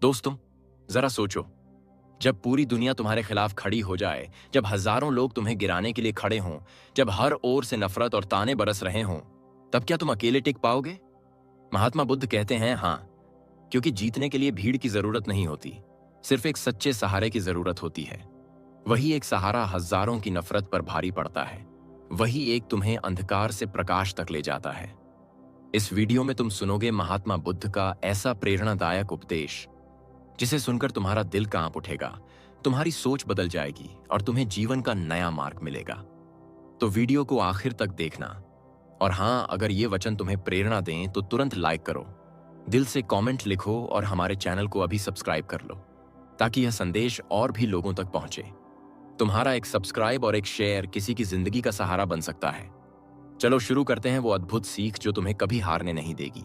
दोस्तों, जरा सोचो, जब पूरी दुनिया तुम्हारे खिलाफ खड़ी हो जाए, जब हजारों लोग तुम्हें गिराने के लिए खड़े हों, जब हर ओर से नफरत और ताने बरस रहे हों, तब क्या तुम अकेले टिक पाओगे? महात्मा बुद्ध कहते हैं हाँ, क्योंकि जीतने के लिए भीड़ की जरूरत नहीं होती, सिर्फ एक सच्चे सहारे की जरूरत होती है। वही एक सहारा हजारों की नफरत पर भारी पड़ता है। वही एक तुम्हें अंधकार से प्रकाश तक ले जाता है। इस वीडियो में तुम सुनोगे महात्मा बुद्ध का ऐसा प्रेरणादायक उपदेश जिसे सुनकर तुम्हारा दिल कांप उठेगा, तुम्हारी सोच बदल जाएगी और तुम्हें जीवन का नया मार्ग मिलेगा। तो वीडियो को आखिर तक देखना। और हाँ, अगर ये वचन तुम्हें प्रेरणा दें तो तुरंत लाइक करो, दिल से कमेंट लिखो और हमारे चैनल को अभी सब्सक्राइब कर लो, ताकि यह संदेश और भी लोगों तक पहुंचे। तुम्हारा एक सब्सक्राइब और एक शेयर किसी की जिंदगी का सहारा बन सकता है। चलो शुरू करते हैं वो अद्भुत सीख जो तुम्हें कभी हारने नहीं देगी।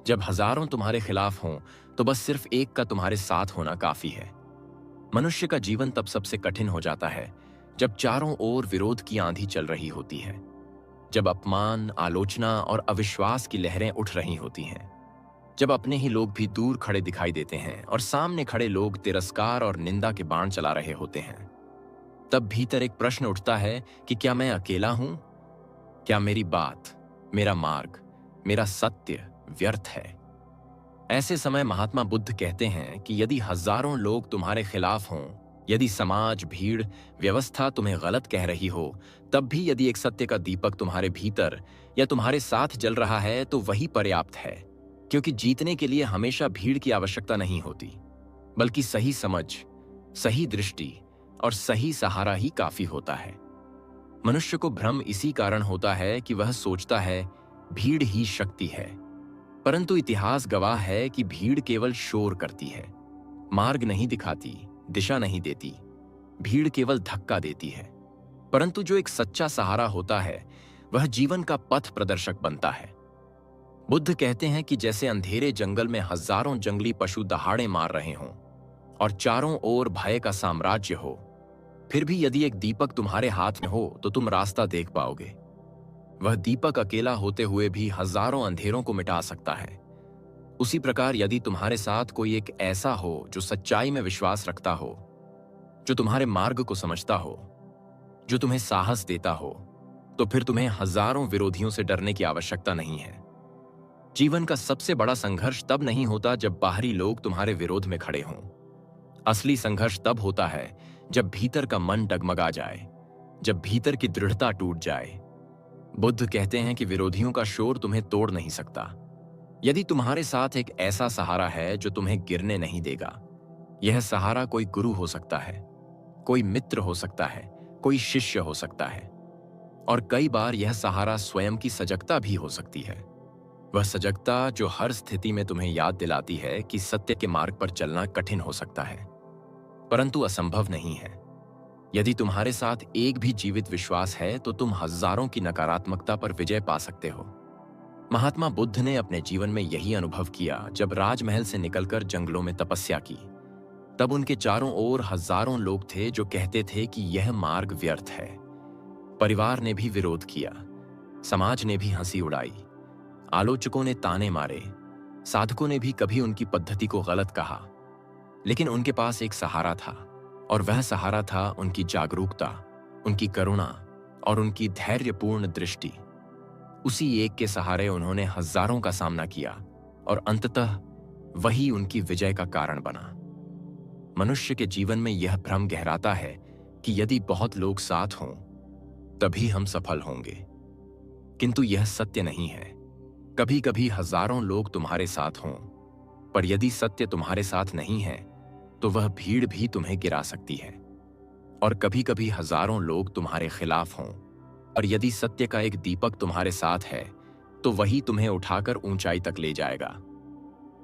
जब हजारों तुम्हारे खिलाफ हों, तो बस सिर्फ एक का तुम्हारे साथ होना काफी है। मनुष्य का जीवन तब सबसे कठिन हो जाता है जब चारों ओर विरोध की आंधी चल रही होती है, जब अपमान, आलोचना और अविश्वास की लहरें उठ रही होती हैं, जब अपने ही लोग भी दूर खड़े दिखाई देते हैं और सामने खड़े लोग तिरस्कार और निंदा के बाण चला रहे होते हैं। तब भीतर एक प्रश्न उठता है कि क्या मैं अकेला हूं? क्या मेरी बात, मेरा मार्ग, मेरा सत्य व्यर्थ है? ऐसे समय महात्मा बुद्ध कहते हैं कि यदि हजारों लोग तुम्हारे खिलाफ हों, यदि समाज, भीड़, व्यवस्था तुम्हें गलत कह रही हो, तब भी यदि एक सत्य का दीपक तुम्हारे भीतर या तुम्हारे साथ जल रहा है, तो वही पर्याप्त है। क्योंकि जीतने के लिए हमेशा भीड़ की आवश्यकता नहीं होती, बल्कि सही समझ, सही दृष्टि और सही सहारा ही काफी होता है। मनुष्य को भ्रम इसी कारण होता है कि वह सोचता है भीड़ ही शक्ति है, परंतु इतिहास गवाह है कि भीड़ केवल शोर करती है, मार्ग नहीं दिखाती, दिशा नहीं देती। भीड़ केवल धक्का देती है। परंतु जो एक सच्चा सहारा होता है, वह जीवन का पथ प्रदर्शक बनता है। बुद्ध कहते हैं कि जैसे अंधेरे जंगल में हजारों जंगली पशु दहाड़े मार रहे हों और चारों ओर भय का साम्राज्य हो, फिर भी यदि एक दीपक तुम्हारे हाथ में हो तो तुम रास्ता देख पाओगे। वह दीपक अकेला होते हुए भी हजारों अंधेरों को मिटा सकता है। उसी प्रकार यदि तुम्हारे साथ कोई एक ऐसा हो जो सच्चाई में विश्वास रखता हो, जो तुम्हारे मार्ग को समझता हो, जो तुम्हें साहस देता हो, तो फिर तुम्हें हजारों विरोधियों से डरने की आवश्यकता नहीं है। जीवन का सबसे बड़ा संघर्ष तब नहीं होता जब बाहरी लोग तुम्हारे विरोध में खड़े हों। असली संघर्ष तब होता है जब भीतर का मन डगमगा जाए, जब भीतर की दृढ़ता टूट जाए। बुद्ध कहते हैं कि विरोधियों का शोर तुम्हें तोड़ नहीं सकता। यदि तुम्हारे साथ एक ऐसा सहारा है जो तुम्हें गिरने नहीं देगा, यह सहारा कोई गुरु हो सकता है, कोई मित्र हो सकता है, कोई शिष्य हो सकता है, और कई बार यह सहारा स्वयं की सजगता भी हो सकती है। वह सजगता जो हर स्थिति में तुम्हें याद दिलाती है कि सत्य के मार्ग पर चलना कठिन हो सकता है, परंतु असंभव नहीं है। यदि तुम्हारे साथ एक भी जीवित विश्वास है, तो तुम हजारों की नकारात्मकता पर विजय पा सकते हो। महात्मा बुद्ध ने अपने जीवन में यही अनुभव किया जब राजमहल से निकलकर जंगलों में तपस्या की। तब उनके चारों ओर हजारों लोग थे जो कहते थे कि यह मार्ग व्यर्थ है। परिवार ने भी विरोध किया, समाज ने भी हंसी उड़ाई, आलोचकों ने ताने मारे, साधकों ने भी कभी उनकी पद्धति को गलत कहा। लेकिन उनके पास एक सहारा था, और वह सहारा था उनकी जागरूकता, उनकी करुणा और उनकी धैर्यपूर्ण दृष्टि। उसी एक के सहारे उन्होंने हजारों का सामना किया और अंततः वही उनकी विजय का कारण बना। मनुष्य के जीवन में यह भ्रम गहराता है कि यदि बहुत लोग साथ हों, तभी हम सफल होंगे। किंतु यह सत्य नहीं है। कभी कभी हजारों लोग तुम्हारे साथ हों, पर यदि सत्य तुम्हारे साथ नहीं है, तो वह भीड़ भी तुम्हें गिरा सकती है। और कभी कभी हजारों लोग तुम्हारे खिलाफ हों, और यदि सत्य का एक दीपक तुम्हारे साथ है, तो वही तुम्हें उठाकर ऊंचाई तक ले जाएगा।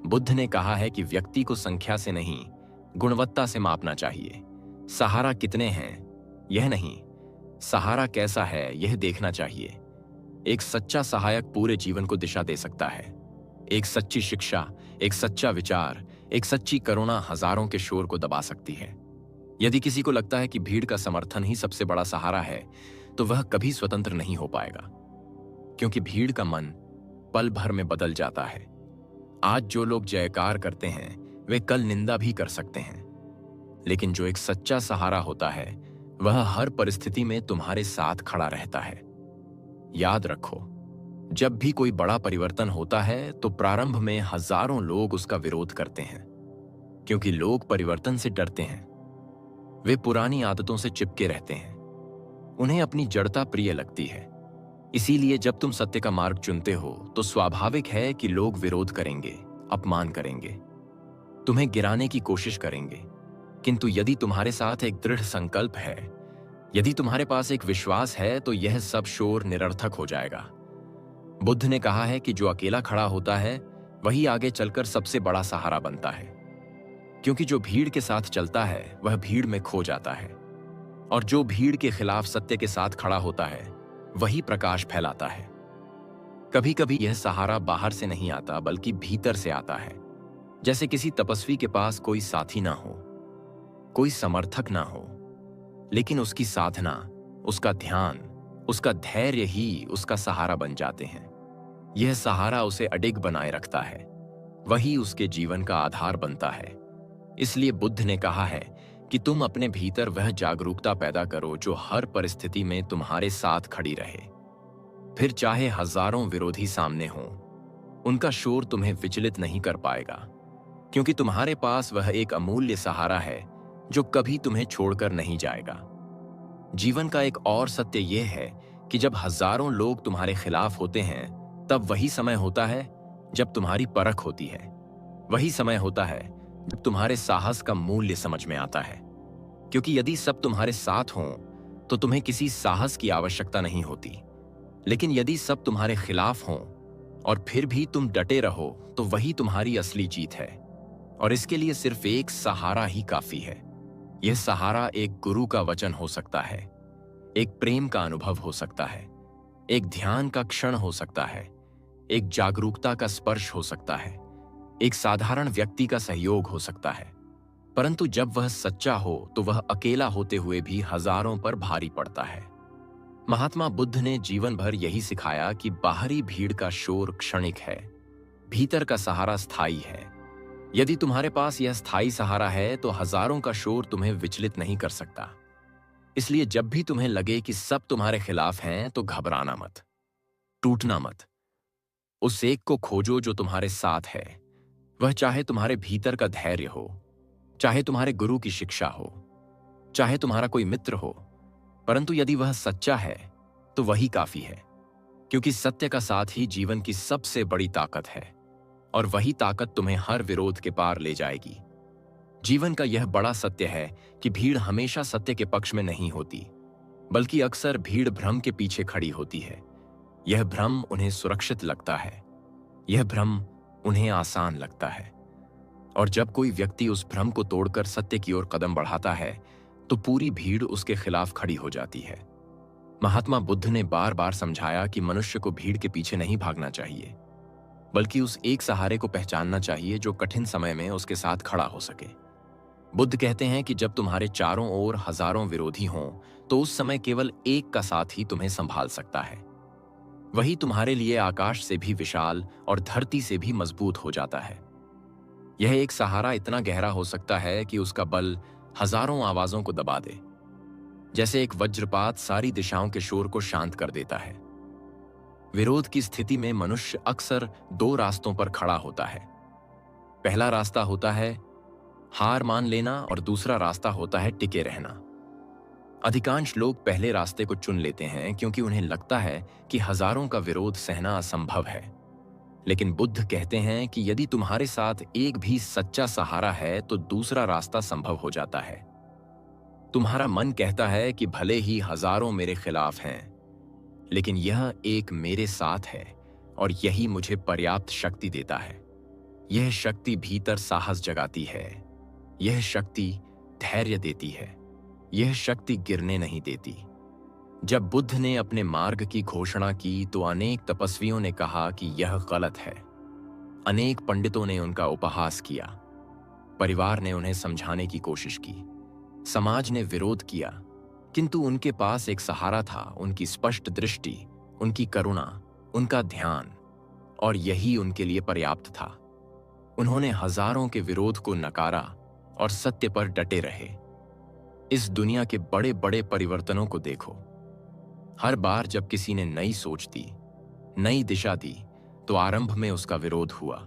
बुद्ध ने कहा है कि व्यक्ति को संख्या से नहीं, गुणवत्ता से मापना चाहिए। सहारा कितने हैं यह नहीं, सहारा कैसा है यह देखना चाहिए। एक सच्चा सहायक पूरे जीवन को दिशा दे सकता है। एक सच्ची शिक्षा, एक सच्चा विचार, एक सच्ची करुणा हजारों के शोर को दबा सकती है। यदि किसी को लगता है कि भीड़ का समर्थन ही सबसे बड़ा सहारा है, तो वह कभी स्वतंत्र नहीं हो पाएगा, क्योंकि भीड़ का मन पल भर में बदल जाता है। आज जो लोग जयकार करते हैं, वे कल निंदा भी कर सकते हैं, लेकिन जो एक सच्चा सहारा होता है वह हर परिस्थिति में तुम्हारे साथ खड़ा रहता है। याद रखो, जब भी कोई बड़ा परिवर्तन होता है तो प्रारंभ में हजारों लोग उसका विरोध करते हैं, क्योंकि लोग परिवर्तन से डरते हैं। वे पुरानी आदतों से चिपके रहते हैं, उन्हें अपनी जड़ता प्रिय लगती है। इसीलिए जब तुम सत्य का मार्ग चुनते हो तो स्वाभाविक है कि लोग विरोध करेंगे, अपमान करेंगे, तुम्हें गिराने की कोशिश करेंगे। किंतु यदि तुम्हारे साथ एक दृढ़ संकल्प है, यदि तुम्हारे पास एक विश्वास है, तो यह सब शोर निरर्थक हो जाएगा। बुद्ध ने कहा है कि जो अकेला खड़ा होता है वही आगे चलकर सबसे बड़ा सहारा बनता है, क्योंकि जो भीड़ के साथ चलता है वह भीड़ में खो जाता है, और जो भीड़ के खिलाफ सत्य के साथ खड़ा होता है वही प्रकाश फैलाता है। कभी कभी यह सहारा बाहर से नहीं आता बल्कि भीतर से आता है। जैसे किसी तपस्वी के पास कोई साथी ना हो, कोई समर्थक ना हो, लेकिन उसकी साधना, उसका ध्यान, उसका धैर्य ही उसका सहारा बन जाते हैं। यह सहारा उसे अडिग बनाए रखता है, वही उसके जीवन का आधार बनता है। इसलिए बुद्ध ने कहा है कि तुम अपने भीतर वह जागरूकता पैदा करो जो हर परिस्थिति में तुम्हारे साथ खड़ी रहे। फिर चाहे हजारों विरोधी सामने हों, उनका शोर तुम्हें विचलित नहीं कर पाएगा, क्योंकि तुम्हारे पास वह एक अमूल्य सहारा है जो कभी तुम्हें छोड़कर नहीं जाएगा। जीवन का एक और सत्य यह है कि जब हजारों लोग तुम्हारे खिलाफ होते हैं, तब वही समय होता है जब तुम्हारी परख होती है। वही समय होता है जब तुम्हारे साहस का मूल्य समझ में आता है, क्योंकि यदि सब तुम्हारे साथ हों तो तुम्हें किसी साहस की आवश्यकता नहीं होती। लेकिन यदि सब तुम्हारे खिलाफ हों और फिर भी तुम डटे रहो, तो वही तुम्हारी असली जीत है। और इसके लिए सिर्फ एक सहारा ही काफी है। यह सहारा एक गुरु का वचन हो सकता है, एक प्रेम का अनुभव हो सकता है, एक ध्यान का क्षण हो सकता है, एक जागरूकता का स्पर्श हो सकता है, एक साधारण व्यक्ति का सहयोग हो सकता है। परंतु जब वह सच्चा हो तो वह अकेला होते हुए भी हजारों पर भारी पड़ता है। महात्मा बुद्ध ने जीवन भर यही सिखाया कि बाहरी भीड़ का शोर क्षणिक है, भीतर का सहारा स्थायी है। यदि तुम्हारे पास यह स्थायी सहारा है तो हजारों का शोर तुम्हें विचलित नहीं कर सकता। इसलिए जब भी तुम्हें लगे कि सब तुम्हारे खिलाफ हैं, तो घबराना मत, टूटना मत। उस एक को खोजो जो तुम्हारे साथ है। वह चाहे तुम्हारे भीतर का धैर्य हो, चाहे तुम्हारे गुरु की शिक्षा हो, चाहे तुम्हारा कोई मित्र हो, परंतु यदि वह सच्चा है तो वही काफी है, क्योंकि सत्य का साथ ही जीवन की सबसे बड़ी ताकत है, और वही ताकत तुम्हें हर विरोध के पार ले जाएगी। जीवन का यह बड़ा सत्य है कि भीड़ हमेशा सत्य के पक्ष में नहीं होती, बल्कि अक्सर भीड़ भ्रम के पीछे खड़ी होती है। यह भ्रम उन्हें सुरक्षित लगता है, यह भ्रम उन्हें आसान लगता है। और जब कोई व्यक्ति उस भ्रम को तोड़कर सत्य की ओर कदम बढ़ाता है, तो पूरी भीड़ उसके खिलाफ खड़ी हो जाती है। महात्मा बुद्ध ने बार बार समझाया कि मनुष्य को भीड़ के पीछे नहीं भागना चाहिए, बल्कि उस एक सहारे को पहचानना चाहिए जो कठिन समय में उसके साथ खड़ा हो सके। बुद्ध कहते हैं कि जब तुम्हारे चारों ओर हजारों विरोधी हों, तो उस समय केवल एक का साथ ही तुम्हें संभाल सकता है। वही तुम्हारे लिए आकाश से भी विशाल और धरती से भी मजबूत हो जाता है। यह एक सहारा इतना गहरा हो सकता है कि उसका बल हजारों आवाजों को दबा दे। जैसे एक वज्रपात सारी दिशाओं के शोर को शांत कर देता है। विरोध की स्थिति में मनुष्य अक्सर दो रास्तों पर खड़ा होता है। पहला रास्ता होता है हार मान लेना, और दूसरा रास्ता होता है टिके रहना। अधिकांश लोग पहले रास्ते को चुन लेते हैं क्योंकि उन्हें लगता है कि हजारों का विरोध सहना असंभव है। लेकिन बुद्ध कहते हैं कि यदि तुम्हारे साथ एक भी सच्चा सहारा है तो दूसरा रास्ता संभव हो जाता है। तुम्हारा मन कहता है कि भले ही हजारों मेरे खिलाफ हैं, लेकिन यह एक मेरे साथ है और यही मुझे पर्याप्त शक्ति देता है। यह शक्ति भीतर साहस जगाती है, यह शक्ति धैर्य देती है, यह शक्ति गिरने नहीं देती। जब बुद्ध ने अपने मार्ग की घोषणा की तो अनेक तपस्वियों ने कहा कि यह गलत है। अनेक पंडितों ने उनका उपहास किया, परिवार ने उन्हें समझाने की कोशिश की, समाज ने विरोध किया, किंतु उनके पास एक सहारा था, उनकी स्पष्ट दृष्टि, उनकी करुणा, उनका ध्यान, और यही उनके लिए पर्याप्त था। उन्होंने हजारों के विरोध को नकारा और सत्य पर डटे रहे। इस दुनिया के बड़े बड़े परिवर्तनों को देखो। हर बार जब किसी ने नई सोच दी, नई दिशा दी, तो आरंभ में उसका विरोध हुआ।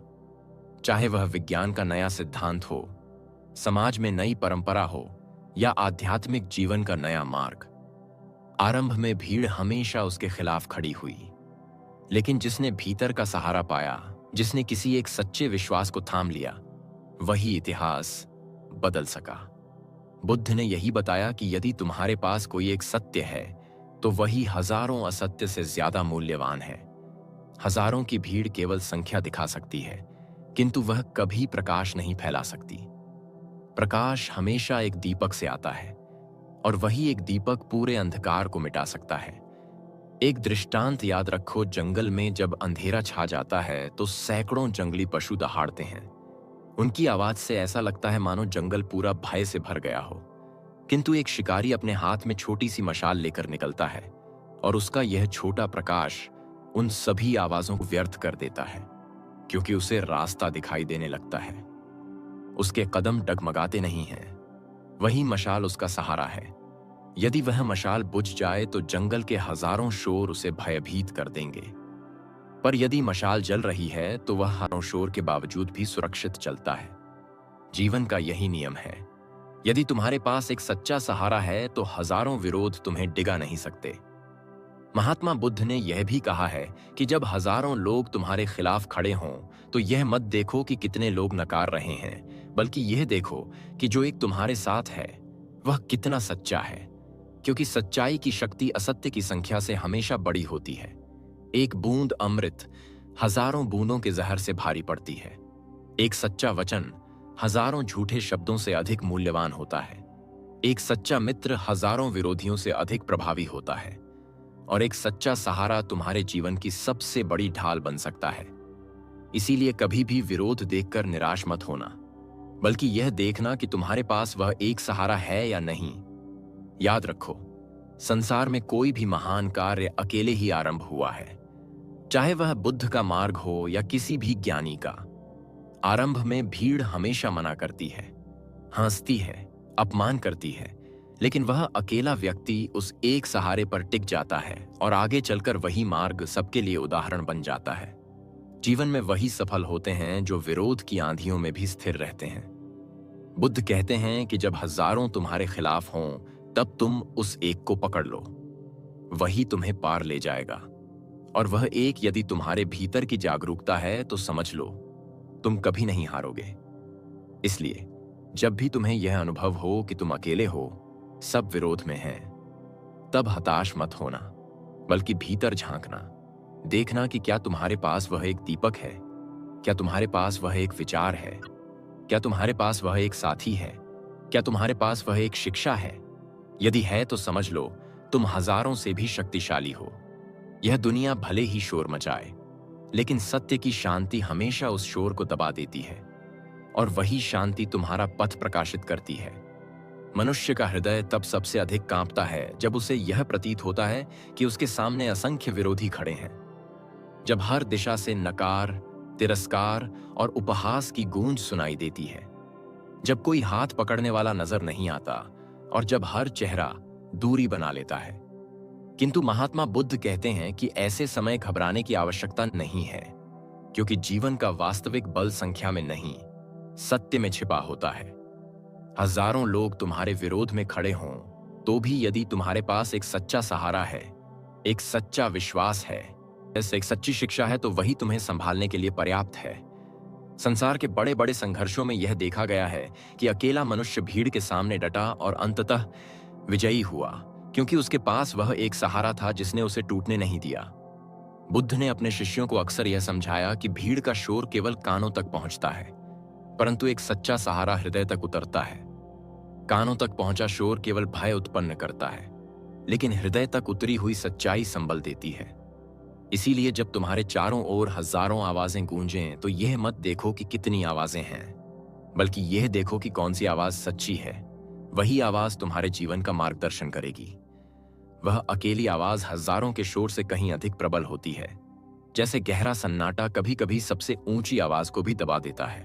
चाहे वह विज्ञान का नया सिद्धांत हो, समाज में नई परंपरा हो या आध्यात्मिक जीवन का नया मार्ग, आरंभ में भीड़ हमेशा उसके खिलाफ खड़ी हुई। लेकिन जिसने भीतर का सहारा पाया, जिसने किसी एक सच्चे विश्वास को थाम लिया, वही इतिहास बदल सका। बुद्ध ने यही बताया कि यदि तुम्हारे पास कोई एक सत्य है तो वही हजारों असत्य से ज्यादा मूल्यवान है। हजारों की भीड़ केवल संख्या दिखा सकती है, किंतु वह कभी प्रकाश नहीं फैला सकती। प्रकाश हमेशा एक दीपक से आता है और वही एक दीपक पूरे अंधकार को मिटा सकता है। एक दृष्टांत याद रखो, जंगल में जब अंधेरा छा जाता है तो सैकड़ों जंगली पशु दहाड़ते हैं। उनकी आवाज से ऐसा लगता है मानो जंगल पूरा भय से भर गया हो। किंतु एक शिकारी अपने हाथ में छोटी सी मशाल लेकर निकलता है और उसका यह छोटा प्रकाश उन सभी आवाजों को व्यर्थ कर देता है, क्योंकि उसे रास्ता दिखाई देने लगता है। उसके कदम डगमगाते नहीं हैं, वही मशाल उसका सहारा है। यदि वह मशाल बुझ जाए तो जंगल के हजारों शोर उसे भयभीत कर देंगे, पर यदि मशाल जल रही है तो वह हजारों शोर के बावजूद भी सुरक्षित चलता है। जीवन का यही नियम है। यदि तुम्हारे पास एक सच्चा सहारा है तो हजारों विरोध तुम्हें डिगा नहीं सकते। महात्मा बुद्ध ने यह भी कहा है कि जब हजारों लोग तुम्हारे खिलाफ खड़े हों तो यह मत देखो कि कितने लोग नकार रहे हैं, बल्कि यह देखो कि जो एक तुम्हारे साथ है वह कितना सच्चा है, क्योंकि सच्चाई की शक्ति असत्य की संख्या से हमेशा बड़ी होती है। एक बूंद अमृत हजारों बूंदों के जहर से भारी पड़ती है। एक सच्चा वचन हजारों झूठे शब्दों से अधिक मूल्यवान होता है। एक सच्चा मित्र हजारों विरोधियों से अधिक प्रभावी होता है और एक सच्चा सहारा तुम्हारे जीवन की सबसे बड़ी ढाल बन सकता है। इसीलिए कभी भी विरोध देखकर निराश मत होना, बल्कि यह देखना कि तुम्हारे पास वह एक सहारा है या नहीं। याद रखो, संसार में कोई भी महान कार्य अकेले ही आरंभ हुआ है, चाहे वह बुद्ध का मार्ग हो या किसी भी ज्ञानी का। आरंभ में भीड़ हमेशा मना करती है, हंसती है, अपमान करती है, लेकिन वह अकेला व्यक्ति उस एक सहारे पर टिक जाता है और आगे चलकर वही मार्ग सबके लिए उदाहरण बन जाता है। जीवन में वही सफल होते हैं जो विरोध की आंधियों में भी स्थिर रहते हैं। बुद्ध कहते हैं कि जब हजारों तुम्हारे खिलाफ हों तब तुम उस एक को पकड़ लो, वही तुम्हें पार ले जाएगा। और वह एक यदि तुम्हारे भीतर की जागरूकता है तो समझ लो, तुम कभी नहीं हारोगे। इसलिए जब भी तुम्हें यह अनुभव हो कि तुम अकेले हो, सब विरोध में हैं, तब हताश मत होना, बल्कि भीतर झांकना। देखना कि क्या तुम्हारे पास वह एक दीपक है, क्या तुम्हारे पास वह एक विचार है, क्या तुम्हारे पास वह एक साथी है, क्या तुम्हारे पास वह एक शिक्षा है। यदि है तो समझ लो तुम हजारों से भी शक्तिशाली हो। यह दुनिया भले ही शोर मचाए, लेकिन सत्य की शांति हमेशा उस शोर को दबा देती है और वही शांति तुम्हारा पथ प्रकाशित करती है। मनुष्य का हृदय तब सबसे अधिक कांपता है जब उसे यह प्रतीत होता है कि उसके सामने असंख्य विरोधी खड़े हैं। जब हर दिशा से नकार, तिरस्कार और उपहास की गूंज सुनाई देती है, जब कोई हाथ पकड़ने वाला नजर नहीं आता और जब हर चेहरा दूरी बना लेता है। किंतु महात्मा बुद्ध कहते हैं कि ऐसे समय घबराने की आवश्यकता नहीं है, क्योंकि जीवन का वास्तविक बल संख्या में नहीं, सत्य में छिपा होता है। हजारों लोग तुम्हारे विरोध में खड़े हों तो भी यदि तुम्हारे पास एक सच्चा सहारा है, एक सच्चा विश्वास है, एक सच्ची शिक्षा है, तो वही तुम्हें संभालने के लिए पर्याप्त है। संसार के बड़े बड़े संघर्षों में यह देखा गया है कि अकेला मनुष्य भीड़ के सामने डटा और अंततः विजयी हुआ, क्योंकि उसके पास वह एक सहारा था जिसने उसे टूटने नहीं दिया। बुद्ध ने अपने शिष्यों को अक्सर यह समझाया कि भीड़ का शोर केवल कानों तक पहुंचता है, परंतु एक सच्चा सहारा हृदय तक उतरता है। कानों तक पहुंचा शोर केवल भय उत्पन्न करता है, लेकिन हृदय तक उतरी हुई सच्चाई संबल देती है। इसीलिए जब तुम्हारे चारों ओर हजारों आवाजें गूंजें तो यह मत देखो कि कितनी आवाजें हैं, बल्कि यह देखो कि कौन सी आवाज सच्ची है। वही आवाज तुम्हारे जीवन का मार्गदर्शन करेगी। वह अकेली आवाज हजारों के शोर से कहीं अधिक प्रबल होती है। जैसे गहरा सन्नाटा कभी कभी सबसे ऊंची आवाज को भी दबा देता है,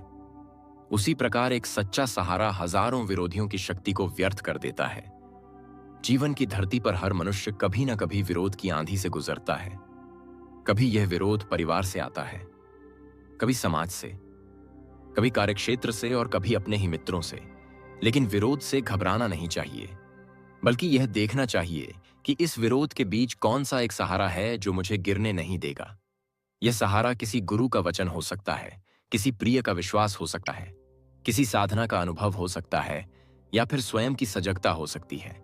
उसी प्रकार एक सच्चा सहारा हजारों विरोधियों की शक्ति को व्यर्थ कर देता है। जीवन की धरती पर हर मनुष्य कभी ना कभी विरोध की आंधी से गुजरता है। कभी यह विरोध परिवार से आता है, कभी समाज से, कभी कार्यक्षेत्र से और कभी अपने ही मित्रों से। लेकिन विरोध से घबराना नहीं चाहिए, बल्कि यह देखना चाहिए कि इस विरोध के बीच कौन सा एक सहारा है जो मुझे गिरने नहीं देगा। यह सहारा किसी गुरु का वचन हो सकता है, किसी प्रिय का विश्वास हो सकता है, किसी साधना का अनुभव हो सकता है, या फिर स्वयं की सजगता हो सकती है।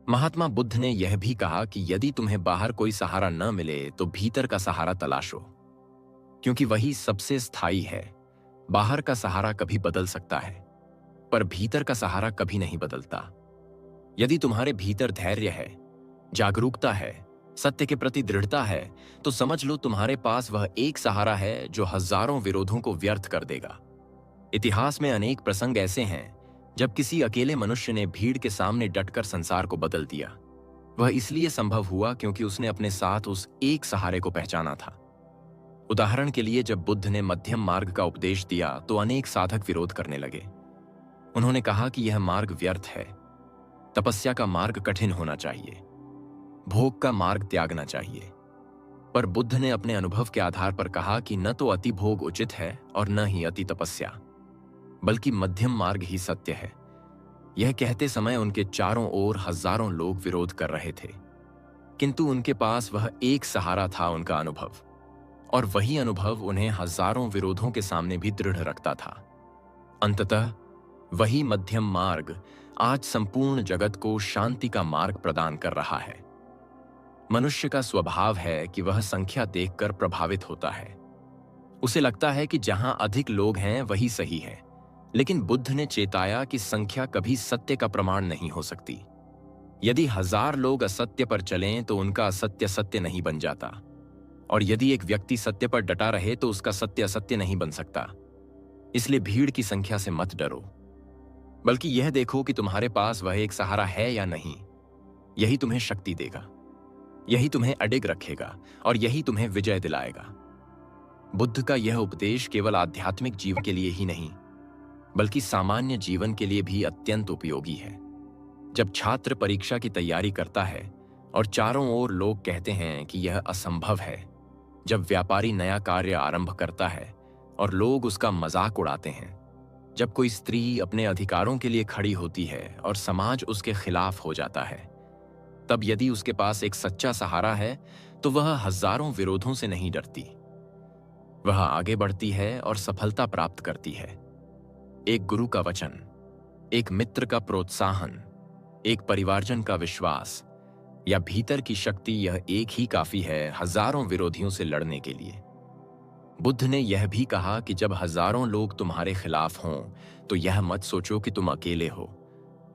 महात्मा बुद्ध ने यह भी कहा कि यदि तुम्हें बाहर कोई सहारा न मिले तो भीतर का सहारा तलाशो, क्योंकि वही सबसे स्थायी है। बाहर का सहारा कभी बदल सकता है, पर भीतर का सहारा कभी नहीं बदलता। यदि तुम्हारे भीतर धैर्य है, जागरूकता है, सत्य के प्रति दृढ़ता है, तो समझ लो तुम्हारे पास वह एक सहारा है जो हजारों विरोधों को व्यर्थ कर देगा। इतिहास में अनेक प्रसंग ऐसे हैं जब किसी अकेले मनुष्य ने भीड़ के सामने डटकर संसार को बदल दिया। वह इसलिए संभव हुआ क्योंकि उसने अपने साथ उस एक सहारे को पहचाना था। उदाहरण के लिए, जब बुद्ध ने मध्यम मार्ग का उपदेश दिया तो अनेक साधक विरोध करने लगे। उन्होंने कहा कि यह मार्ग व्यर्थ है, तपस्या का मार्ग कठिन होना चाहिए, भोग का मार्ग त्यागना चाहिए। पर बुद्ध ने अपने अनुभव के आधार पर कहा कि न तो अति भोग उचित है और न ही अति तपस्या, बल्कि मध्यम मार्ग ही सत्य है। यह कहते समय उनके चारों ओर हजारों लोग विरोध कर रहे थे, किंतु उनके पास वह एक सहारा था, उनका अनुभव। और वही अनुभव उन्हें हजारों विरोधों के सामने भी दृढ़ रखता था। अंततः वही मध्यम मार्ग आज संपूर्ण जगत को शांति का मार्ग प्रदान कर रहा है। मनुष्य का स्वभाव है कि वह संख्या देखकर प्रभावित होता है। उसे लगता है कि जहां अधिक लोग हैं वही सही है। लेकिन बुद्ध ने चेताया कि संख्या कभी सत्य का प्रमाण नहीं हो सकती। यदि 1000 लोग असत्य पर चलें तो उनका असत्य सत्य नहीं बन जाता, और यदि एक व्यक्ति सत्य पर डटा रहे तो उसका सत्य असत्य नहीं बन सकता। इसलिए भीड़ की संख्या से मत डरो, बल्कि यह देखो कि तुम्हारे पास वह एक सहारा है या नहीं। यही तुम्हें शक्ति देगा, यही तुम्हें अडिग रखेगा, और यही तुम्हें विजय दिलाएगा। बुद्ध का यह उपदेश केवल आध्यात्मिक जीवन के लिए ही नहीं, बल्कि सामान्य जीवन के लिए भी अत्यंत उपयोगी है। जब छात्र परीक्षा की तैयारी करता है और चारों ओर लोग कहते हैं कि यह असंभव है, जब व्यापारी नया कार्य आरंभ करता है और लोग उसका मजाक उड़ाते हैं, जब कोई स्त्री अपने अधिकारों के लिए खड़ी होती है और समाज उसके खिलाफ हो जाता है, तब यदि उसके पास एक सच्चा सहारा है तो वह हजारों विरोधों से नहीं डरती। वह आगे बढ़ती है और सफलता प्राप्त करती है। एक गुरु का वचन, एक मित्र का प्रोत्साहन, एक परिवारजन का विश्वास या भीतर की शक्ति, यह एक ही काफी है हजारों विरोधियों से लड़ने के लिए। बुद्ध ने यह भी कहा कि जब हजारों लोग तुम्हारे खिलाफ हों तो यह मत सोचो कि तुम अकेले हो,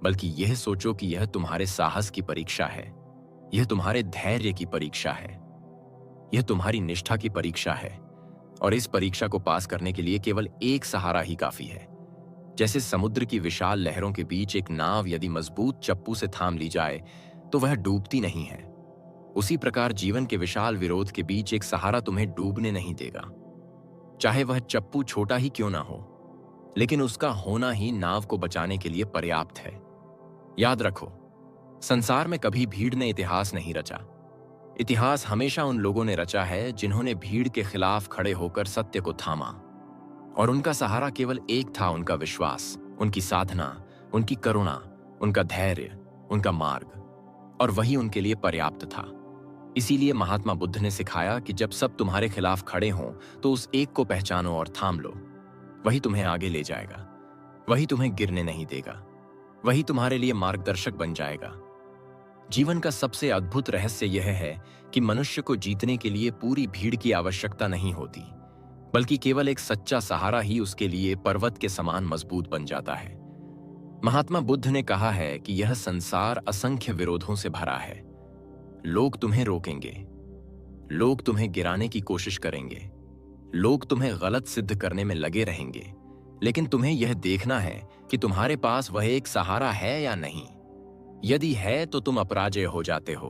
बल्कि यह सोचो कि यह तुम्हारे साहस की परीक्षा है, यह तुम्हारे धैर्य की परीक्षा है, यह तुम्हारी निष्ठा की परीक्षा है। और इस परीक्षा को पास करने के लिए केवल एक सहारा ही काफी है। जैसे समुद्र की विशाल लहरों के बीच एक नाव यदि मजबूत चप्पू से थाम ली जाए तो वह डूबती नहीं है, उसी प्रकार जीवन के विशाल विरोध के बीच एक सहारा तुम्हें डूबने नहीं देगा। चाहे वह चप्पू छोटा ही क्यों ना हो, लेकिन उसका होना ही नाव को बचाने के लिए पर्याप्त है। याद रखो, संसार में कभी भीड़ ने इतिहास नहीं रचा। इतिहास हमेशा उन लोगों ने रचा है जिन्होंने भीड़ के खिलाफ खड़े होकर सत्य को थामा, और उनका सहारा केवल एक था, उनका विश्वास, उनकी साधना, उनकी करुणा, उनका धैर्य, उनका मार्ग, और वही उनके लिए पर्याप्त था। इसीलिए महात्मा बुद्ध ने सिखाया कि जब सब तुम्हारे खिलाफ खड़े हों तो उस एक को पहचानो और थाम लो। वही तुम्हें आगे ले जाएगा, वही तुम्हें गिरने नहीं देगा, वही तुम्हारे लिए मार्गदर्शक बन जाएगा। जीवन का सबसे अद्भुत रहस्य यह है कि मनुष्य को जीतने के लिए पूरी भीड़ की आवश्यकता नहीं होती, बल्कि केवल एक सच्चा सहारा ही उसके लिए पर्वत के समान मजबूत बन जाता है। महात्मा बुद्ध ने कहा है कि यह संसार असंख्य विरोधों से भरा है। लोग तुम्हें रोकेंगे, लोग तुम्हें गिराने की कोशिश करेंगे, लोग तुम्हें गलत सिद्ध करने में लगे रहेंगे, लेकिन तुम्हें यह देखना है कि तुम्हारे पास वह एक सहारा है या नहीं। यदि है तो तुम अपराजय हो जाते हो।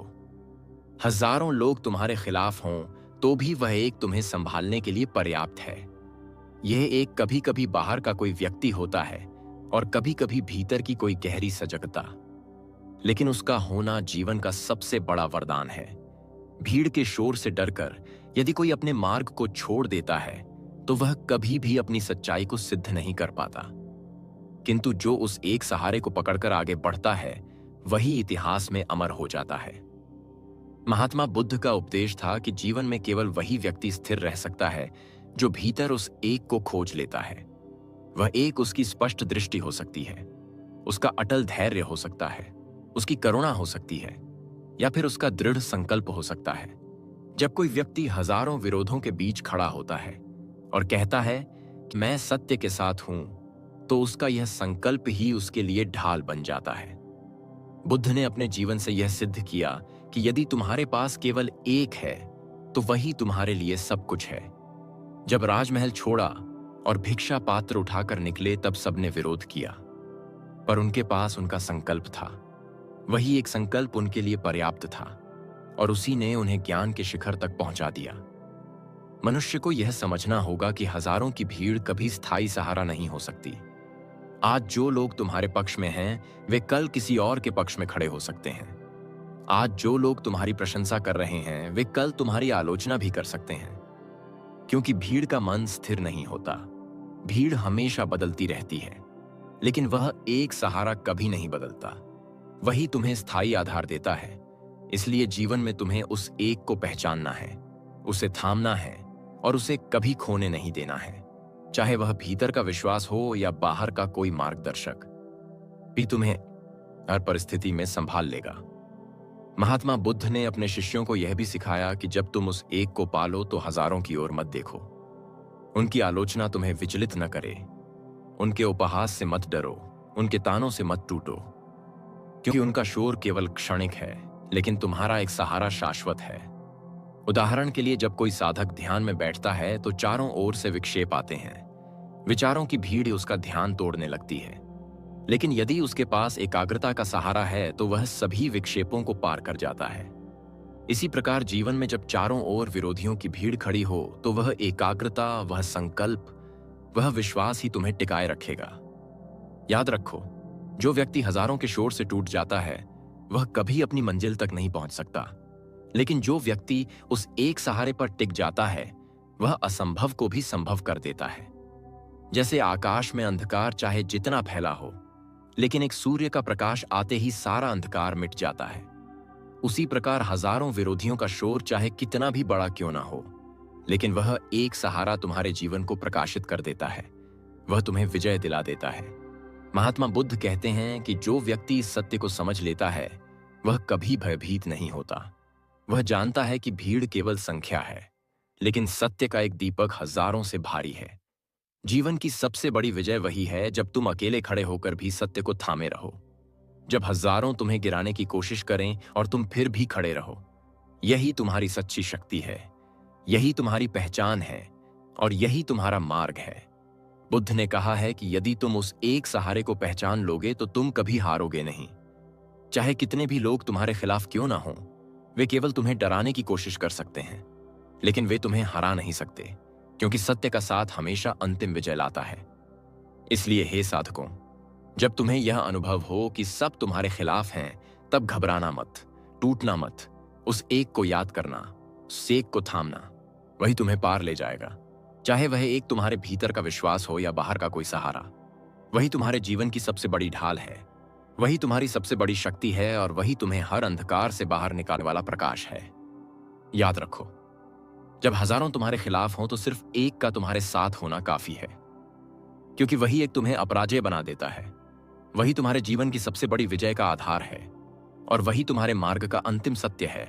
हजारों लोग तुम्हारे खिलाफ हों तो भी वह एक तुम्हें संभालने के लिए पर्याप्त है। यह एक कभी कभी बाहर का कोई व्यक्ति होता है और कभी कभी भीतर की कोई गहरी सजगता, लेकिन उसका होना जीवन का सबसे बड़ा वरदान है। भीड़ के शोर से डरकर यदि कोई अपने मार्ग को छोड़ देता है तो वह कभी भी अपनी सच्चाई को सिद्ध नहीं कर पाता, किंतु जो उस एक सहारे को पकड़कर आगे बढ़ता है वही इतिहास में अमर हो जाता है। महात्मा बुद्ध का उपदेश था कि जीवन में केवल वही व्यक्ति स्थिर रह सकता है जो भीतर उस एक को खोज लेता है। वह एक उसकी स्पष्ट दृष्टि हो सकती है, उसका अटल धैर्य हो सकता है, उसकी करुणा हो सकती है, या फिर उसका दृढ़ संकल्प हो सकता है। जब कोई व्यक्ति हजारों विरोधों के बीच खड़ा होता है और कहता है कि मैं सत्य के साथ हूं, तो उसका यह संकल्प ही उसके लिए ढाल बन जाता है। बुद्ध ने अपने जीवन से यह सिद्ध किया कि यदि तुम्हारे पास केवल एक है तो वही तुम्हारे लिए सब कुछ है। जब राजमहल छोड़ा और भिक्षा पात्र उठाकर निकले तब सबने विरोध किया, पर उनके पास उनका संकल्प था। वही एक संकल्प उनके लिए पर्याप्त था और उसी ने उन्हें ज्ञान के शिखर तक पहुंचा दिया। मनुष्य को यह समझना होगा कि हजारों की भीड़ कभी स्थायी सहारा नहीं हो सकती। आज जो लोग तुम्हारे पक्ष में हैं वे कल किसी और के पक्ष में खड़े हो सकते हैं। आज जो लोग तुम्हारी प्रशंसा कर रहे हैं वे कल तुम्हारी आलोचना भी कर सकते हैं, क्योंकि भीड़ का मन स्थिर नहीं होता। भीड़ हमेशा बदलती रहती है, लेकिन वह एक सहारा कभी नहीं बदलता। वही तुम्हें स्थायी आधार देता है। इसलिए जीवन में तुम्हें उस एक को पहचानना है, उसे थामना है और उसे कभी खोने नहीं देना है, चाहे वह भीतर का विश्वास हो या बाहर का कोई मार्गदर्शक भी तुम्हें हर परिस्थिति में संभाल लेगा। महात्मा बुद्ध ने अपने शिष्यों को यह भी सिखाया कि जब तुम उस एक को पालो तो हजारों की ओर मत देखो। उनकी आलोचना तुम्हें विचलित न करे, उनके उपहास से मत डरो, उनके तानों से मत टूटो, क्योंकि उनका शोर केवल क्षणिक है, लेकिन तुम्हारा एक सहारा शाश्वत है। उदाहरण के लिए जब कोई साधक ध्यान में बैठता है तो चारों ओर से विक्षेप आते हैं, विचारों की भीड़ उसका ध्यान तोड़ने लगती है। लेकिन यदि उसके पास एकाग्रता का सहारा है तो वह सभी विक्षेपों को पार कर जाता है। इसी प्रकार जीवन में जब चारों ओर विरोधियों की भीड़ खड़ी हो तो वह एकाग्रता, वह संकल्प, वह विश्वास ही तुम्हें टिकाए रखेगा। याद रखो, जो व्यक्ति हजारों के शोर से टूट जाता है वह कभी अपनी मंजिल तक नहीं पहुंच सकता, लेकिन जो व्यक्ति उस एक सहारे पर टिक जाता है वह असंभव को भी संभव कर देता है। जैसे आकाश में अंधकार चाहे जितना फैला हो, लेकिन एक सूर्य का प्रकाश आते ही सारा अंधकार मिट जाता है, उसी प्रकार हजारों विरोधियों का शोर चाहे कितना भी बड़ा क्यों ना हो, लेकिन वह एक सहारा तुम्हारे जीवन को प्रकाशित कर देता है, वह तुम्हें विजय दिला देता है। महात्मा बुद्ध कहते हैं कि जो व्यक्ति इस सत्य को समझ लेता है वह कभी भयभीत नहीं होता। वह जानता है कि भीड़ केवल संख्या है, लेकिन सत्य का एक दीपक हजारों से भारी है। जीवन की सबसे बड़ी विजय वही है जब तुम अकेले खड़े होकर भी सत्य को थामे रहो, जब हजारों तुम्हें गिराने की कोशिश करें और तुम फिर भी खड़े रहो। यही तुम्हारी सच्ची शक्ति है, यही तुम्हारी पहचान है और यही तुम्हारा मार्ग है। बुद्ध ने कहा है कि यदि तुम उस एक सहारे को पहचान लोगे तो तुम कभी हारोगे नहीं। चाहे कितने भी लोग तुम्हारे खिलाफ क्यों ना हों, वे केवल तुम्हें डराने की कोशिश कर सकते हैं, लेकिन वे तुम्हें हरा नहीं सकते, क्योंकि सत्य का साथ हमेशा अंतिम विजय लाता है। इसलिए हे साधकों, जब तुम्हें यह अनुभव हो कि सब तुम्हारे खिलाफ हैं, तब घबराना मत, टूटना मत। उस एक को याद करना, उस एक को थामना, वही तुम्हें पार ले जाएगा। चाहे वह एक तुम्हारे भीतर का विश्वास हो या बाहर का कोई सहारा, वही तुम्हारे जीवन की सबसे बड़ी ढाल है, वही तुम्हारी सबसे बड़ी शक्ति है और वही तुम्हें हर अंधकार से बाहर निकालने वाला प्रकाश है। याद रखो, जब हजारों तुम्हारे खिलाफ हों तो सिर्फ एक का तुम्हारे साथ होना काफी है, क्योंकि वही एक तुम्हें अपराजय बना देता है। वही तुम्हारे जीवन की सबसे बड़ी विजय का आधार है और वही तुम्हारे मार्ग का अंतिम सत्य है।